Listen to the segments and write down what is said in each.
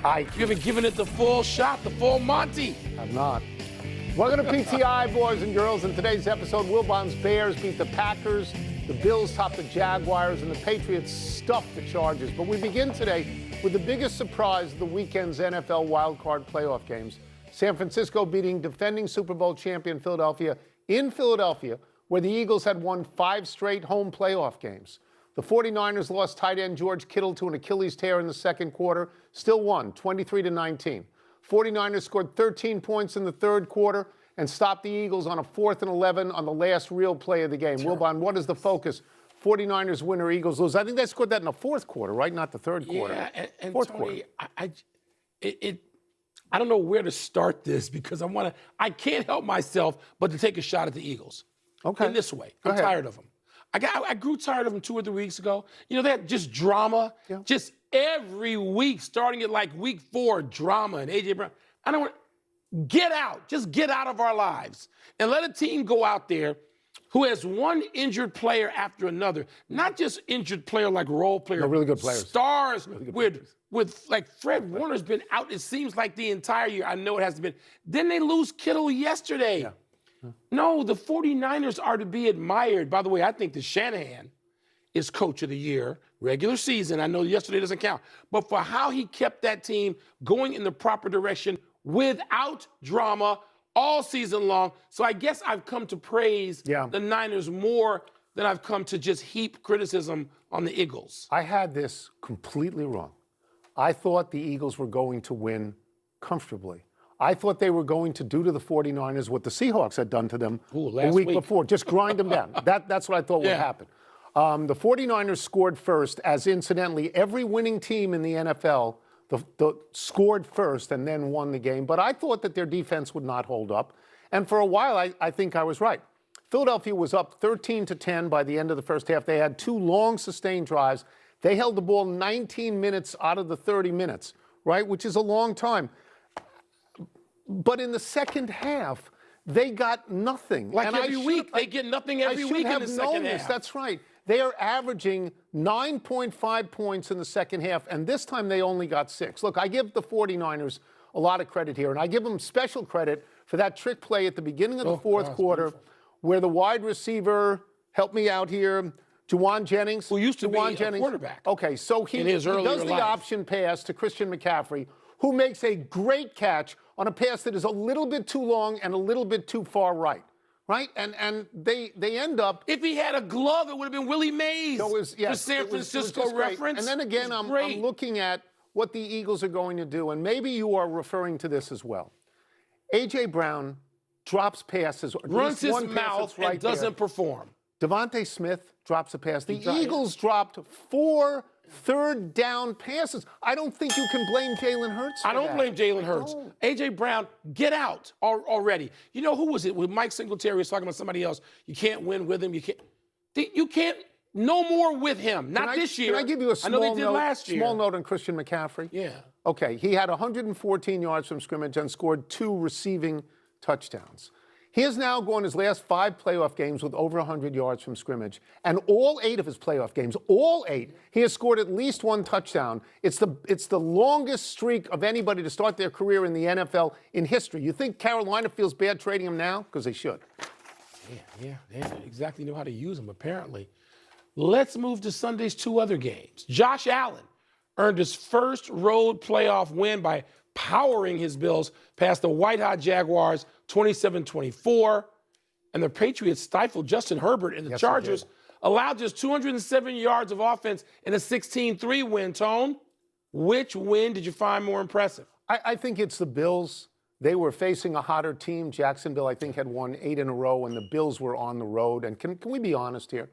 You haven't given it the full shot, the full Monty. I'm not. Welcome to PTI, boys and girls. In today's episode, Wilbon's Bears beat the Packers, the Bills top the Jaguars, and the Patriots stuffed the Chargers. But we begin today with the biggest surprise of the weekend's NFL wildcard playoff games. San Francisco beating defending Super Bowl champion Philadelphia in Philadelphia, where the Eagles had won 5 straight home playoff games. The 49ers lost tight end George Kittle to an Achilles tear in the second quarter, still won 23-19. 49ers scored 13 points in the third quarter and stopped the Eagles on a 4th and 11 on the last real play of the game. Wilbon, what is the focus? 49ers win or Eagles lose? I think they scored that in the fourth quarter, right? Not the third quarter. Yeah, and fourth Tony, quarter. I don't know where to start this because I can't help myself but to take a shot at the Eagles. Okay. In this way. I'm tired of them. I grew tired of them 2 or 3 weeks ago. You know, that just drama, just every week, starting at like week 4, drama and A.J. Brown. I don't want get out. Just get out of our lives and let a team go out there who has one injured player after another, not just injured player like role player. No, really good players. Stars really good with like Fred Warner's been out, it seems like the entire year. I know it hasn't been. Then they lose Kittle yesterday. No, the 49ers are to be admired. By the way, I think that Shanahan is coach of the year, regular season. I know yesterday doesn't count. But for how he kept that team going in the proper direction without drama all season long. So I guess I've come to praise the Niners more than I've come to just heap criticism on the Eagles. I had this completely wrong. I thought the Eagles were going to win comfortably. I thought they were going to do to the 49ers what the Seahawks had done to them a week before, just grind them down. That's what I thought would happen. The 49ers scored first, as incidentally, every winning team in the NFL scored first and then won the game. But I thought that their defense would not hold up. And for a while, I think I was right. Philadelphia was up 13-10 by the end of the first half. They had 2 long sustained drives. They held the ball 19 minutes out of the 30 minutes, right, which is a long time. But in the second half, they got nothing. Like every week, they get nothing every week in the second half. That's right. They are averaging 9.5 points in the second half, and this time they only got 6. Look, I give the 49ers a lot of credit here, and I give them special credit for that trick play at the beginning of the fourth quarter where the wide receiver, help me out here, Juwan Jennings. Who used to be a quarterback. Okay, so he does the option pass to Christian McCaffrey, who makes a great catch on a pass that is a little bit too long and a little bit too far right? And they end up... If he had a glove, it would have been Willie Mays for San Francisco reference. And then again, I'm looking at what the Eagles are going to do, and maybe you are referring to this as well. A.J. Brown drops passes. Runs his mouth and doesn't perform. Devontae Smith drops a pass. The Eagles dropped 4 third down passes. I don't think you can blame Jalen Hurts for I don't blame Jalen Hurts. A.J. Brown, get out already. You know, who was it? With Mike Singletary was talking about somebody else. You can't win with him. You can't, no more with him. Not this year. Can I give you a small note on Christian McCaffrey? Yeah. Okay, he had 114 yards from scrimmage and scored 2 receiving touchdowns. He has now gone his last 5 playoff games with over 100 yards from scrimmage. And all 8 of his playoff games, all 8, he has scored at least 1 touchdown. It's the longest streak of anybody to start their career in the NFL in history. You think Carolina feels bad trading him now? Because they should. Yeah, they don't exactly know how to use him, apparently. Let's move to Sunday's 2 other games. Josh Allen earned his first road playoff win by powering his Bills past the white-hot Jaguars 27-24. And the Patriots stifled Justin Herbert, and the Chargers allowed just 207 yards of offense in a 16-3 win. Tone, which win did you find more impressive? I think it's the Bills. They were facing a hotter team. Jacksonville, I think, had won 8 in a row, and the Bills were on the road. And can we be honest here?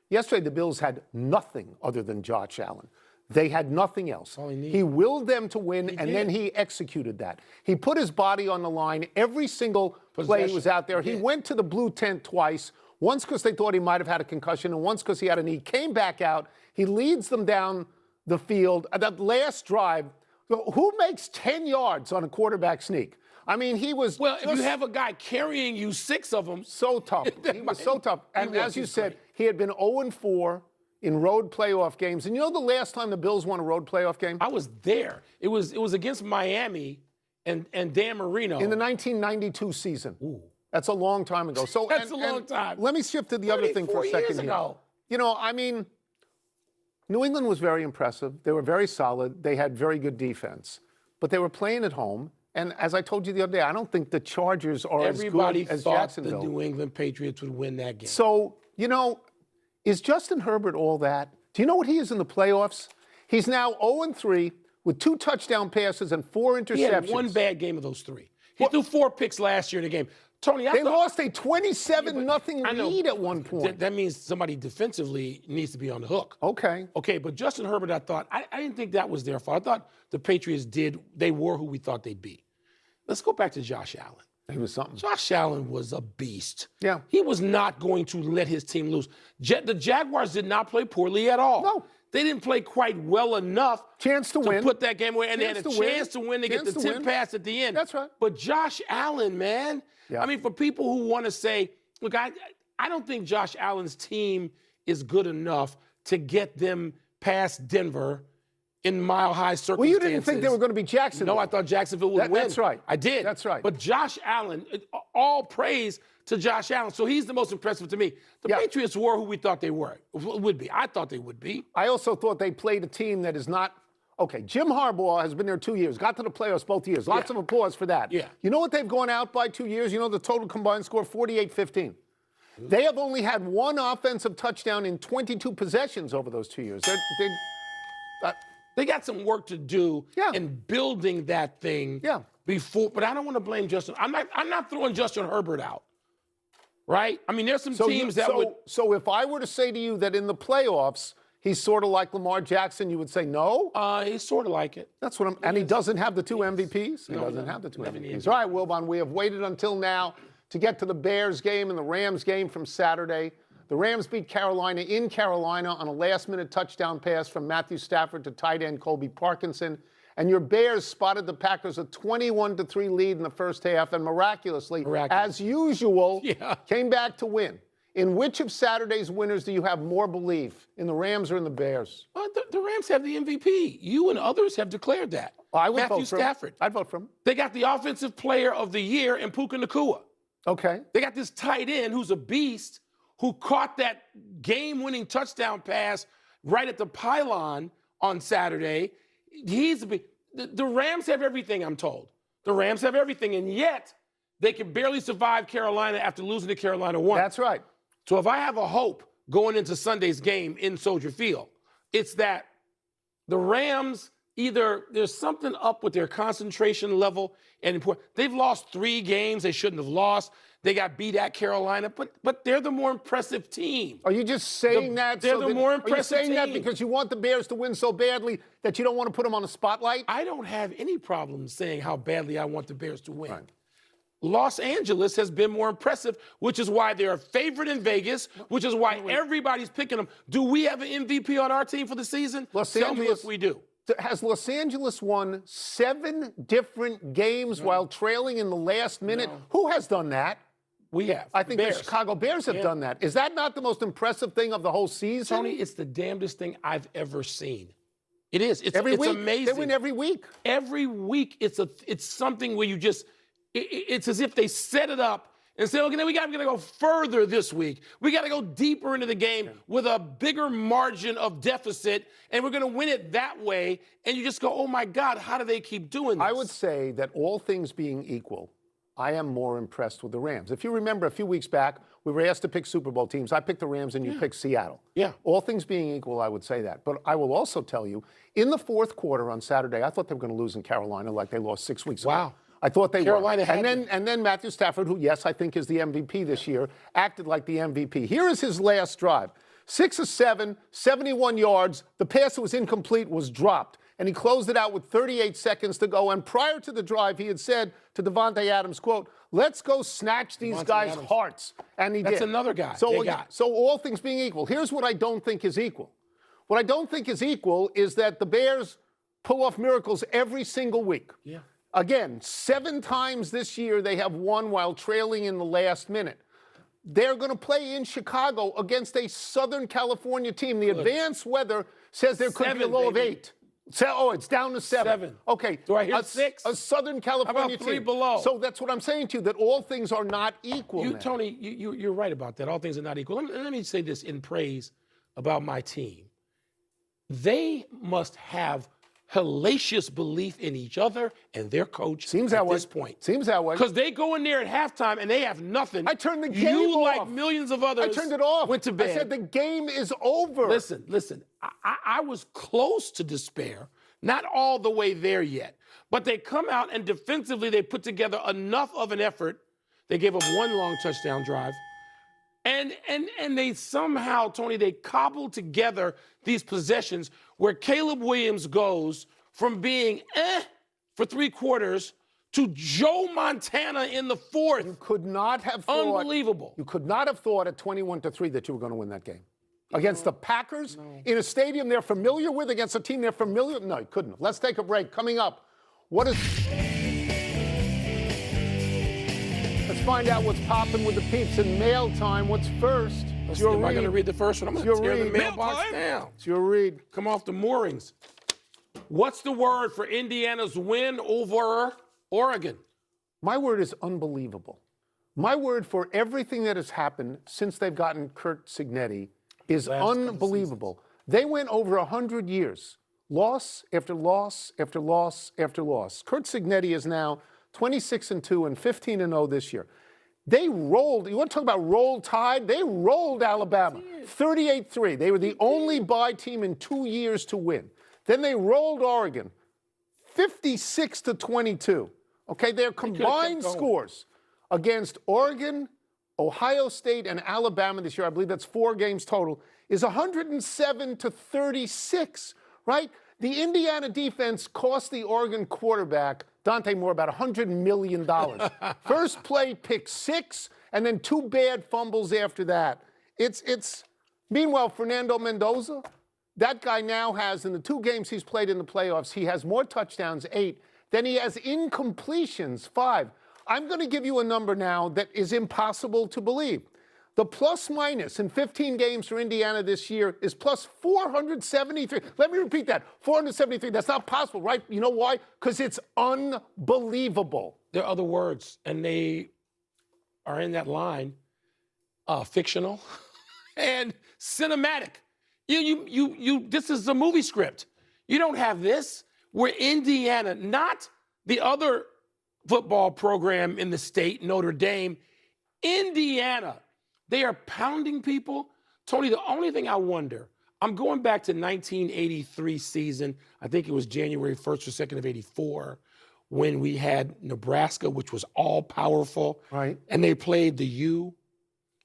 Yesterday, the Bills had nothing other than Josh Allen. They had nothing else. He willed them to win, and then he executed that. He put his body on the line every single play he was out there. He went to the blue tent twice, once because they thought he might have had a concussion, and once because he had a knee. Came back out. He leads them down the field. That last drive, who makes 10 yards on a quarterback sneak? I mean, he was... Well, if you have a guy carrying you 6 of them... So tough. He was so tough. And as you said, he had been 0-4 in road playoff games. And you know the last time the Bills won a road playoff game? I was there. It was against Miami and Dan Marino. In the 1992 season. Ooh. That's a long time ago. So That's a long time. Let me shift to the other thing for a second here. Ago. You know, I mean, New England was very impressive. They were very solid. They had very good defense. But they were playing at home. And as I told you the other day, I don't think the Chargers are as good as Jacksonville. Everybody thought the New England Patriots would win that game. So, you know, is Justin Herbert all that? Do you know what he is in the playoffs? He's now 0-3 with 2 touchdown passes and 4 interceptions. He had one bad game of those 3. He threw 4 picks last year in the game. Tony, they lost a 27-0 lead at one point. That means somebody defensively needs to be on the hook. Okay. Okay, but Justin Herbert, I didn't think that was their fault. I thought the Patriots they were who we thought they'd be. Let's go back to Josh Allen. He was something. Josh Allen was a beast. Yeah. He was not going to let his team lose. The Jaguars did not play poorly at all. No. They didn't play quite well enough to win. Put that game away, and they had a chance to win. They get the tip pass at the end. That's right. But Josh Allen, man, I mean, for people who want to say, look, I don't think Josh Allen's team is good enough to get them past Denver in mile-high circumstances. Well, you didn't think they were going to be Jacksonville. No, I thought Jacksonville would win. That's right. I did. That's right. But Josh Allen, all praise to Josh Allen. So he's the most impressive to me. The Patriots were who we thought they would be. I thought they would be. I also thought they played a team that is not. Okay, Jim Harbaugh has been there 2 years, got to the playoffs both years. Lots of applause for that. Yeah. You know what they've gone out by 2 years? You know the total combined score, 48-15. They have only had 1 offensive touchdown in 22 possessions over those 2 years. They got some work to do in building that thing before, but I don't want to blame Justin. I'm not throwing Justin Herbert out, right? I mean, there's some teams that would. So if I were to say to you that in the playoffs, he's sort of like Lamar Jackson, you would say no? He's sort of like it. That's what and he doesn't have the 2 MVPs? He doesn't have the 2 MVPs. All right, Wilbon, we have waited until now to get to the Bears game and the Rams game from Saturday. The Rams beat Carolina in Carolina on a last-minute touchdown pass from Matthew Stafford to tight end Colby Parkinson. And your Bears spotted the Packers a 21-3 lead in the first half and miraculously, as usual, came back to win. In which of Saturday's winners do you have more belief, in the Rams or in the Bears? The Rams have the MVP. You and others have declared that. I would Matthew vote for Stafford. him. I'd vote for him. They got the Offensive Player of the Year in Puka Nacua. Okay. They got this tight end who's a beast, who caught that game-winning touchdown pass right at the pylon on Saturday. The Rams have everything, I'm told. The Rams have everything, and yet they can barely survive Carolina after losing to Carolina once. That's right. So if I have a hope going into Sunday's game in Soldier Field, it's that the Rams either there's something up with their concentration level and they've lost 3 games they shouldn't have lost. They got beat at Carolina, but they're the more impressive team. Are you just saying that? They're the more impressive team? Are you saying team. that because you want the Bears to win so badly that you don't want to put them on the spotlight? I don't have any problem saying how badly I want the Bears to win. Right. Los Angeles has been more impressive, which is why they're a favorite in Vegas, which is why everybody's picking them. Do we have an MVP on our team for the season? Tell me if we do. Has Los Angeles won 7 different games while trailing in the last minute? No. Who has done that? We have. I think the Chicago Bears have done that. Is that not the most impressive thing of the whole season? Tony, it's the damnedest thing I've ever seen. It is. It's every week. Amazing. They win every week. Every week, it's something where you just, it's as if they set it up and say, okay, we got to go further this week. We got to go deeper into the game with a bigger margin of deficit, and we're going to win it that way. And you just go, oh, my God, how do they keep doing this? I would say that all things being equal, I am more impressed with the Rams. If you remember a few weeks back, we were asked to pick Super Bowl teams. I picked the Rams and you picked Seattle. Yeah. All things being equal, I would say that. But I will also tell you, in the fourth quarter on Saturday, I thought they were going to lose in Carolina like they lost 6 weeks ago. Wow. I thought they Carolina were. And then Matthew Stafford, who, yes, I think is the MVP this year, acted like the MVP. Here is his last drive. 6 of 7, 71 yards. The pass that was incomplete was dropped. And he closed it out with 38 seconds to go. And prior to the drive, he had said to Devontae Adams, quote, let's go snatch these guys' hearts. And he did. That's another guy. So all things being equal, here's what I don't think is equal. What I don't think is equal is that the Bears pull off miracles every single week. Yeah. Again, 7 times this year they have won while trailing in the last minute. they're going to play in Chicago against a Southern California team. The advanced weather says there could be a low of 8. So, it's down to 7. Okay. Do I hear 6? A Southern California How about 3 team. below? So that's what I'm saying to you, that all things are not equal. Tony, you're right about that. All things are not equal. Let me say this in praise about my team. They must have hellacious belief in each other and their coach at this point. Seems that way. Because they go in there at halftime and they have nothing. I turned the game off. You, like millions of others, I turned it off. Went to bed. I said the game is over. Listen. I was close to despair. Not all the way there yet. But they come out and defensively they put together enough of an effort. They gave up one long touchdown drive. And they somehow, Tony, they cobbled together these possessions where Caleb Williams goes from being for 3 quarters to Joe Montana in the 4th. You could not have thought. Unbelievable. You could not have thought at 21-3 that you were going to win that game. Against the Packers in a stadium they're familiar with, against a team they're familiar with? No, you couldn't. Let's take a break. Coming up, let's find out what's popping with the peeps in mail time. What's first? Am I going to read the first one? I'm going to tear the mailbox down. It's your read. Come off the moorings. What's the word for Indiana's win over Oregon? My word is unbelievable. My word for everything that has happened since they've gotten Curt Cignetti is unbelievable. They went over 100 years, loss after loss after loss after loss. Curt Cignetti is now 26-2 and 15-0 this year. They rolled. You want to talk about roll tide? They rolled Alabama 38-3. They were the only bye team in 2 years to win. Then they rolled Oregon 56-22. Okay, their combined scores against Oregon, Ohio State, and Alabama this year, I believe that's 4 games total, is 107-36, right? The Indiana defense cost the Oregon quarterback, Dante Moore, about $100 million. First play, pick 6, and then 2 bad fumbles after that. Meanwhile, Fernando Mendoza, that guy now has, in the 2 games he's played in the playoffs, he has more touchdowns, 8, than he has incompletions, 5. I'm going to give you a number now that is impossible to believe. The plus-minus in 15 games for Indiana this year is plus 473. Let me repeat that, 473. That's not possible, right? You know why? Because it's unbelievable. There are other words, and they are in that line, fictional and cinematic. This is a movie script. You don't have this. Where Indiana, not the other football program in the state, Notre Dame, Indiana, they are pounding people. Tony, the only thing I wonder, I'm going back to 1983 season. I think it was January 1st or 2nd of 84 when we had Nebraska, which was all powerful. Right. And they played the U.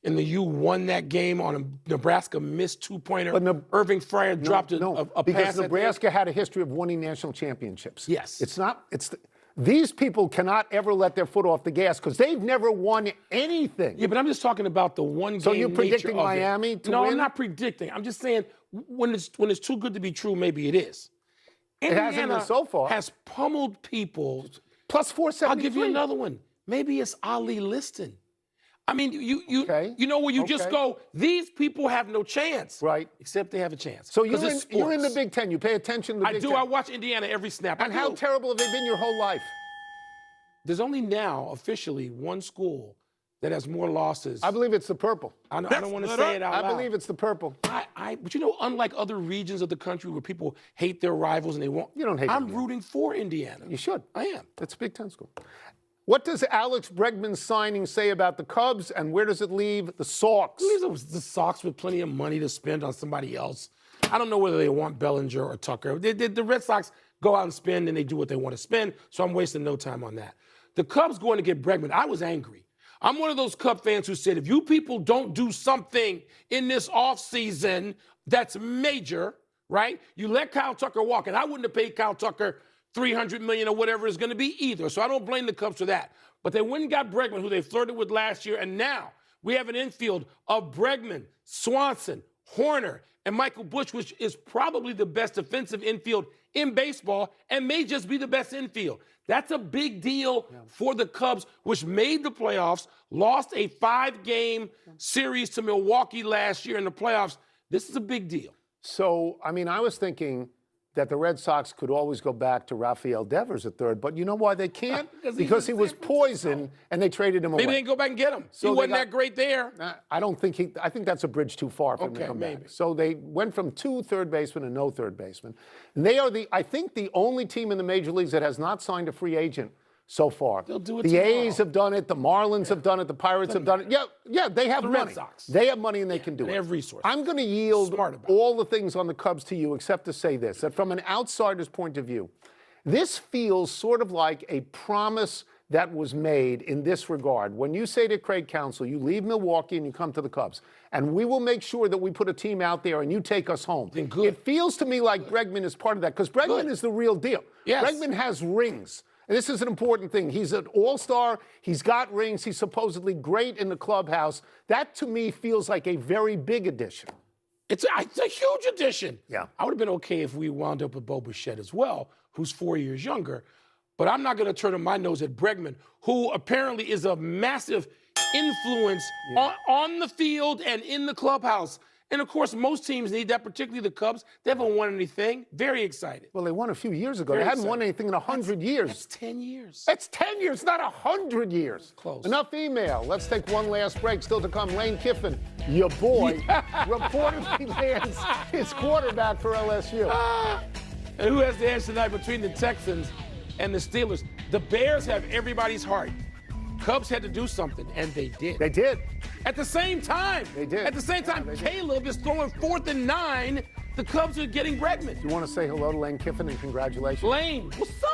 And the U won that game on a Nebraska missed 2-pointer. But Irving Fryer dropped a pass. Because Nebraska had a history of winning national championships. Yes. These people cannot ever let their foot off the gas because they've never won anything. Yeah, but I'm just talking about the one game. So you're predicting Miami to win? No, I'm not predicting. I'm just saying when it's too good to be true, maybe it is. It hasn't been so far. Has pummeled people. Plus 473. I'll give you another one. Maybe it's Ali Liston. I mean, you know where you just go, these people have no chance. Right. Except they have a chance. So you're in the Big Ten. You pay attention to the Big Ten. I watch Indiana every snap. And how terrible have they been your whole life? There's only now, officially, one school that has more losses. I believe it's the purple. I don't want to say it out loud. I believe it's the purple. But you know, unlike other regions of the country where people hate their rivals and they won't. You don't hate I'm rooting for Indiana. You should. I am. It's a Big Ten school. What does Alex Bregman's signing say about the Cubs, and where does it leave the Sox? It leaves the Sox with plenty of money to spend on somebody else. I don't know whether they want Bellinger or Tucker. The Red Sox go out and spend, and they do what they want to spend, so I'm wasting no time on that. The Cubs going to get Bregman, I was angry. I'm one of those Cub fans who said, if you people don't do something in this offseason that's major, right? You let Kyle Tucker walk, and I wouldn't have paid Kyle Tucker $300 million or whatever it's going to be either. So I don't blame the Cubs for that. But they went and got Bregman, who they flirted with last year, and now we have an infield of Bregman, Swanson, Horner, and Michael Busch, which is probably the best defensive infield in baseball and may just be the best infield. That's a big deal for the Cubs, which made the playoffs, lost a 5-game series to Milwaukee last year in the playoffs. This is a big deal. So, I mean, I was thinking that the Red Sox could always go back to Rafael Devers at third, but you know why they can't? Because he was poisoned and they traded him away. Maybe they can go back and get him. So he wasn't that great there. I think that's a bridge too far for him to come back. So they went from 2 third basemen to no third baseman. And they are I think the only team in the major leagues that has not signed a free agent so far. They'll do it the tomorrow. A's have done it. The Marlins have done it. The Pirates have done it. Yeah, they have money. Red Sox. They have money and they can do it. They have resources. I'm going to yield all the things on the Cubs to you except to say this, that from an outsider's point of view, this feels sort of like a promise that was made in this regard. When you say to Craig Counsell, you leave Milwaukee and you come to the Cubs, and we will make sure that we put a team out there and you take us home. It feels to me like Bregman is part of that, because Bregman is the real deal. Yes. Bregman has rings. And this is an important thing. He's an all-star. He's got rings. He's supposedly great in the clubhouse. That, to me, feels like a very big addition. It's a huge addition. Yeah. I would have been okay if we wound up with Bo Bichette as well, who's 4 years younger. But I'm not going to turn my nose at Bregman, who apparently is a massive influence on the field and in the clubhouse. And, of course, most teams need that, particularly the Cubs. They haven't won anything. Very excited. Well, they won a few years ago. They hadn't won anything in 100 years. That's 10 years. That's 10 years, not 100 years. Close. Enough email. Let's take one last break. Still to come, Lane Kiffin, your boy, reportedly lands his quarterback for LSU. And who has the edge tonight between the Texans and the Steelers? The Bears have everybody's heart. Cubs had to do something, and they did. They did. At the same time. They did. At the same time, Caleb is throwing 4th and 9. The Cubs are getting Bregman. You want to say hello to Lane Kiffin and congratulations? Lane, what's up?